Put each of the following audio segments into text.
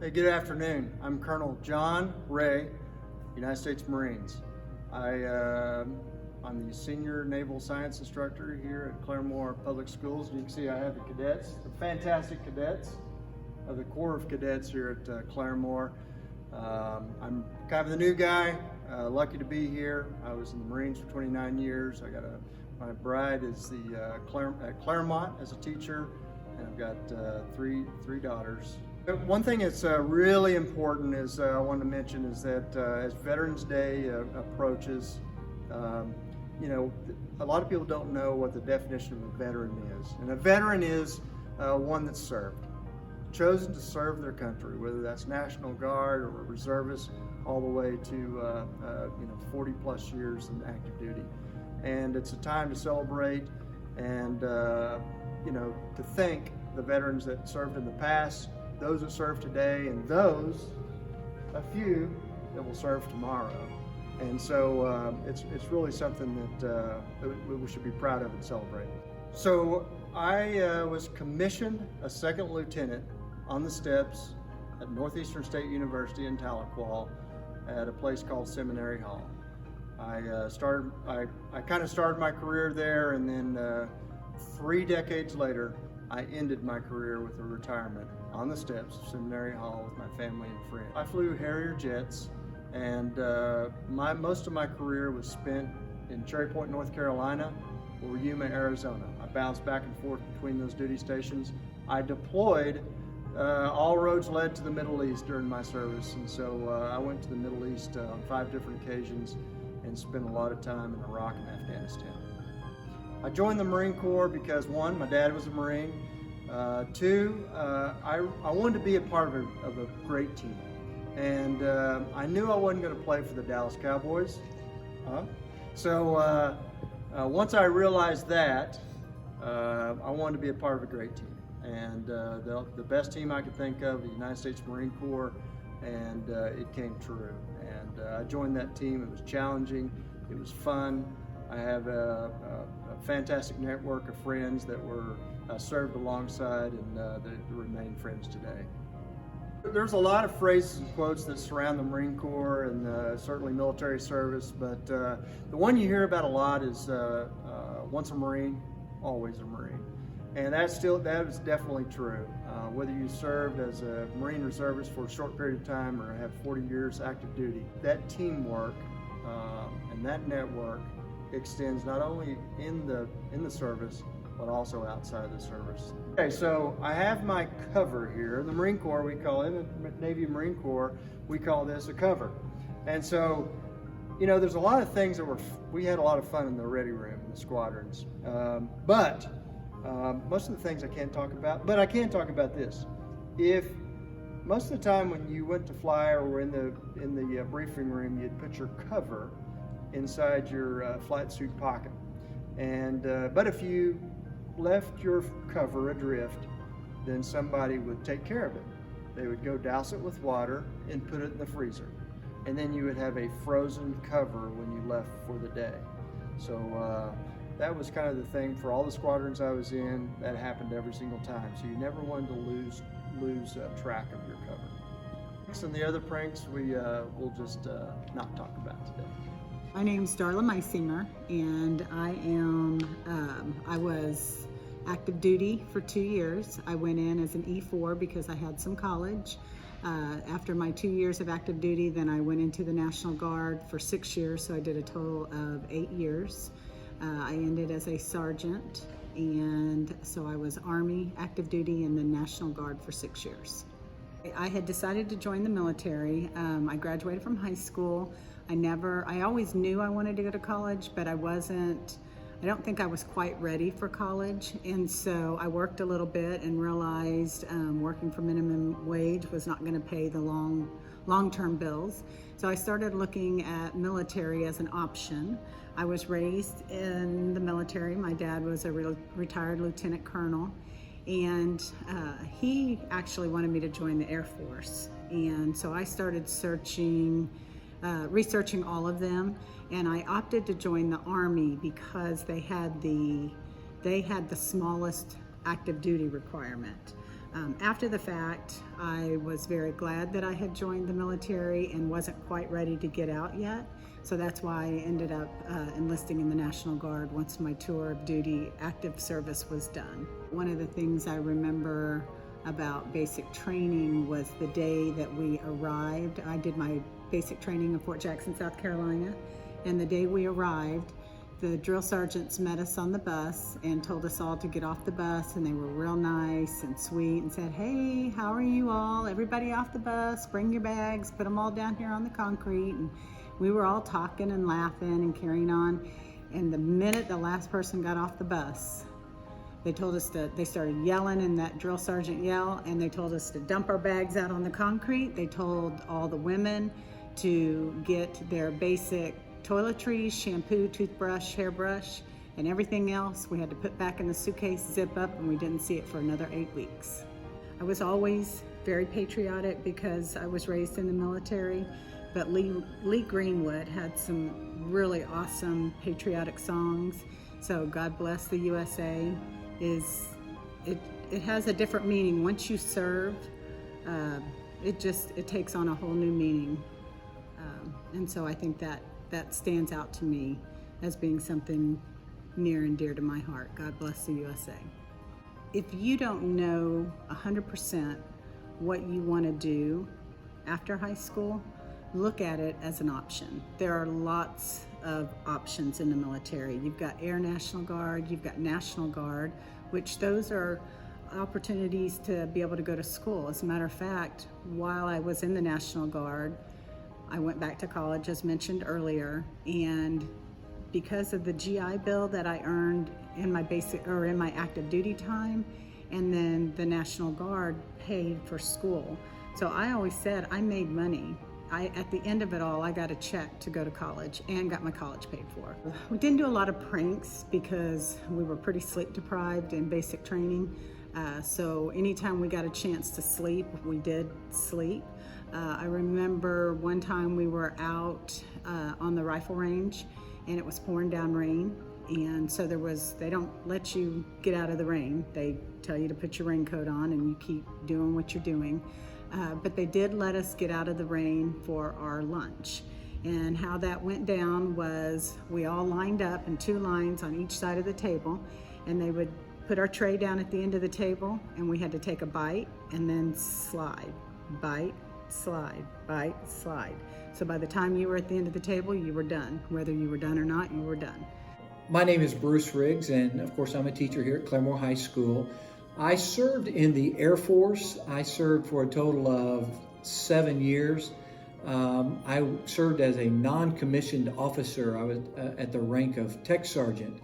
Hey, good afternoon. I'm Col John Ray, United States Marines. I'm the Senior Naval Science Instructor here at Claremore Public Schools. You can see I have the cadets, the fantastic cadets of the Corps of Cadets here at Claremore. I'm kind of the new guy, lucky to be here. I was in the Marines for 29 years. My bride is at Claremont as a teacher, and I've got three daughters. One thing that's really important is I want to mention is that as Veterans Day approaches, you know, a lot of people don't know what the definition of a veteran is. And a veteran is one that's served, chosen to serve their country, whether that's National Guard or a reservist, all the way to 40 plus years in active duty. And it's a time to celebrate and to thank the veterans that served in the past, those that serve today, and a few that will serve tomorrow. And so it's really something that we should be proud of and celebrate. So I was commissioned a second lieutenant on the steps at Northeastern State University in Tahlequah at a place called Seminary Hall. I kind of started my career there, and then 3 decades later, I ended my career with a retirement on the steps of Seminary Hall with my family and friends. I flew Harrier jets, and most of my career was spent in Cherry Point, North Carolina, or Yuma, Arizona. I bounced back and forth between those duty stations. I deployed, all roads led to the Middle East during my service, and so I went to the Middle East on 5 different occasions and spent a lot of time in Iraq and Afghanistan. I joined the Marine Corps because 1, my dad was a Marine. 2, I wanted to be a part of a great team. And I knew I wasn't going to play for the Dallas Cowboys. So once I realized that, I wanted to be a part of a great team. And the best team I could think of, the United States Marine Corps, and it came true. And I joined that team. It was challenging. It was fun. I have a fantastic network of friends that were served alongside, and that remain friends today. There's a lot of phrases and quotes that surround the Marine Corps and certainly military service, but the one you hear about a lot is once a Marine, always a Marine. And that is definitely true. Whether you served as a Marine reservist for a short period of time or have 40 years active duty, that teamwork and that network extends not only in the service, but also outside of the service. Okay, so I have my cover here. In the Marine Corps, we call it, in the Navy Marine Corps, we call this a cover. And so, you know, there's a lot of things that we had a lot of fun in the ready room, in the squadrons. But most of the things I can't talk about, but I can talk about this. If most of the time when you went to fly or were in the briefing room, you'd put your cover inside your flight suit pocket. And but if you left your cover adrift, then somebody would take care of it. They would go douse it with water and put it in the freezer. And then you would have a frozen cover when you left for the day. So that was kind of the thing for all the squadrons I was in. That happened every single time. So you never wanted to lose track of your cover. And the other pranks we'll just not talk about today. My name's Darla Maeser, and I was active duty for 2 years. I went in as an E4 because I had some college. After my 2 years of active duty, then I went into the National Guard for 6 years, so I did a total of 8 years. I ended as a sergeant, and so I was Army active duty and then National Guard for 6 years. I had decided to join the military. I graduated from high school. I always knew I wanted to go to college, but I don't think I was quite ready for college. And so I worked a little bit and realized working for minimum wage was not going to pay the long-term bills. So I started looking at military as an option. I was raised in the military. My dad was a retired lieutenant colonel, and he actually wanted me to join the Air Force. And so I started researching all of them, and I opted to join the Army because they had the smallest active duty requirement. After the fact, I was very glad that I had joined the military and wasn't quite ready to get out yet. So that's why I ended up enlisting in the National Guard once my tour of duty active service was done. One of the things I remember about basic training was the day that we arrived. I did my basic training in Fort Jackson, South Carolina, and the day we arrived, the drill sergeants met us on the bus and told us all to get off the bus, and they were real nice and sweet and said, "Hey, how are you all? Everybody off the bus, bring your bags, put them all down here on the concrete." And we were all talking and laughing and carrying on. And the minute the last person got off the bus, they started yelling in that drill sergeant yell, and they told us to dump our bags out on the concrete. They told all the women to get their basic toiletries, shampoo, toothbrush, hairbrush, and everything else we had to put back in the suitcase, zip up, and we didn't see it for another 8 weeks. I was always very patriotic because I was raised in the military, but Lee Greenwood had some really awesome patriotic songs. So God Bless the USA it has a different meaning. Once you serve, it takes on a whole new meaning. And so I think that stands out to me as being something near and dear to my heart. God bless the USA. If you don't know 100% what you want to do after high school, look at it as an option. There are lots of options in the military. You've got Air National Guard, you've got National Guard, which those are opportunities to be able to go to school. As a matter of fact, while I was in the National Guard, I went back to college, as mentioned earlier, and because of the GI Bill that I earned in my active duty time, and then the National Guard paid for school. So I always said I made money. At the end of it all, I got a check to go to college and got my college paid for. We didn't do a lot of pranks because we were pretty sleep deprived in basic training. So anytime we got a chance to sleep, we did sleep. I remember one time we were out on the rifle range and it was pouring down rain. And so they don't let you get out of the rain. They tell you to put your raincoat on and you keep doing what you're doing. But they did let us get out of the rain for our lunch. And how that went down was we all lined up in 2 lines on each side of the table, and they would put our tray down at the end of the table, and we had to take a bite and then slide. Bite, slide, bite, slide. So by the time you were at the end of the table, you were done. Whether you were done or not, you were done. My name is Bruceriggs, and of course I'm a teacher here at Claremore High School. I served in the Air Force. I served for a total of 7 years. I served as a non-commissioned officer. I was at the rank of tech sergeant.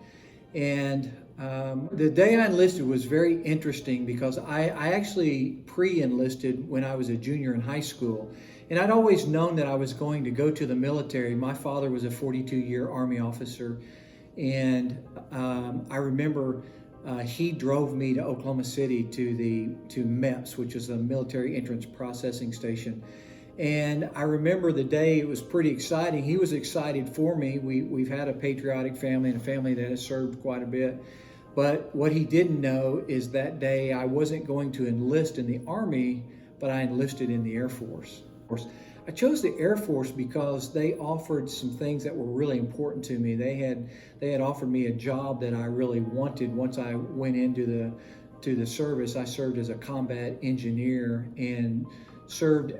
And the day I enlisted was very interesting because I actually pre-enlisted when I was a junior in high school. And I'd always known that I was going to go to the military. My father was a 42-year Army officer. And I remember he drove me to Oklahoma City to MEPS, which is a military entrance processing station. And I remember the day, it was pretty exciting. He was excited for me. We've had a patriotic family and a family that has served quite a bit. But what he didn't know is that day I wasn't going to enlist in the Army, but I enlisted in the Air Force. I chose the Air Force because they offered some things that were really important to me. They had offered me a job that I really wanted. Once I went into the service, I served as a combat engineer and served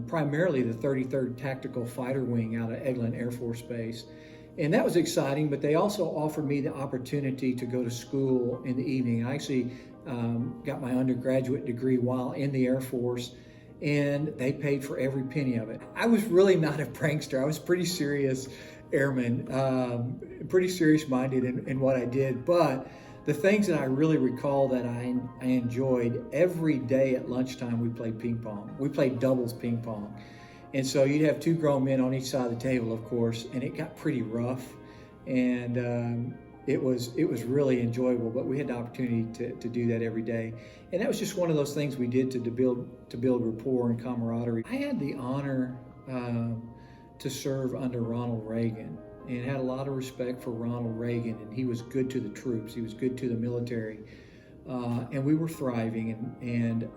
primarily the 33rd Tactical Fighter Wing out of Eglin Air Force Base. And that was exciting, but they also offered me the opportunity to go to school in the evening. I actually got my undergraduate degree while in the Air Force, and they paid for every penny of it. I was really not a prankster. I was pretty serious airman, pretty serious-minded in what I did, but the things that I really recall that I enjoyed, every day at lunchtime we played ping pong. We played doubles ping pong. And so you'd have 2 grown men on each side of the table, of course, and it got pretty rough. And it was really enjoyable, but we had the opportunity to do that every day. And that was just one of those things we did to build rapport and camaraderie. I had the honor to serve under Ronald Reagan, and had a lot of respect for Ronald Reagan, and he was good to the troops. He was good to the military. and we were thriving. And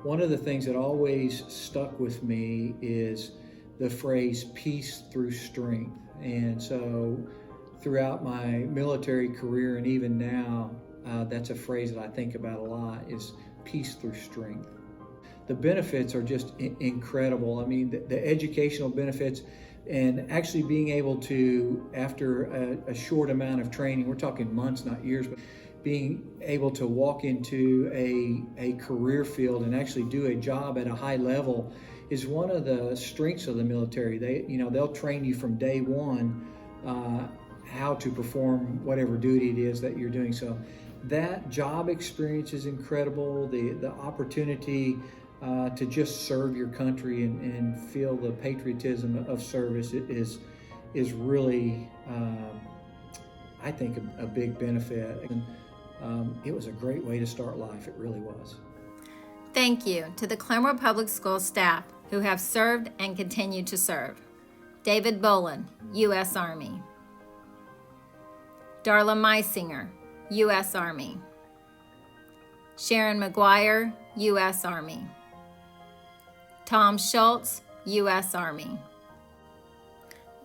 one of the things that always stuck with me is the phrase peace through strength. And so throughout my military career and even now, that's a phrase that I think about a lot, is peace through strength. The benefits are just incredible. I mean, the educational benefits, and actually being able to, after a short amount of training, we're talking months, not years, but being able to walk into a career field and actually do a job at a high level is one of the strengths of the military. They'll train you from day one how to perform whatever duty it is that you're doing. So that job experience is incredible. The opportunity to just serve your country and feel the patriotism of service is really, I think, a big benefit. And it was a great way to start life. It really was. Thank you to the Claremore Public Schools staff who have served and continue to serve. David Bolin, U.S. Army. Darla Maeser, U.S. Army. Sharon McGuire, U.S. Army. Tom Schultz, U.S. Army.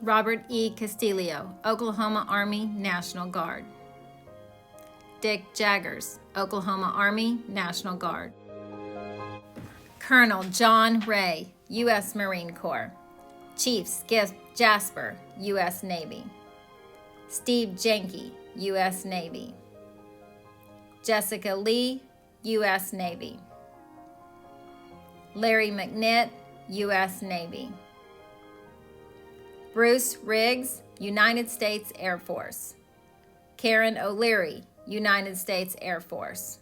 Robert E. Castillo, Oklahoma Army National Guard. Dick Jaggers, Oklahoma Army National Guard. Col John Ray, U.S. Marine Corps. Chief Skip Jasper, U.S. Navy. Steve Jenke, U.S. Navy. Jessica Lee, U.S. Navy. Larry McNitt, U.S. Navy. Bruceriggs, United States Air Force. Karen O'Leary, United States Air Force.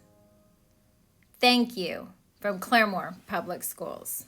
Thank you from Claremore Public Schools.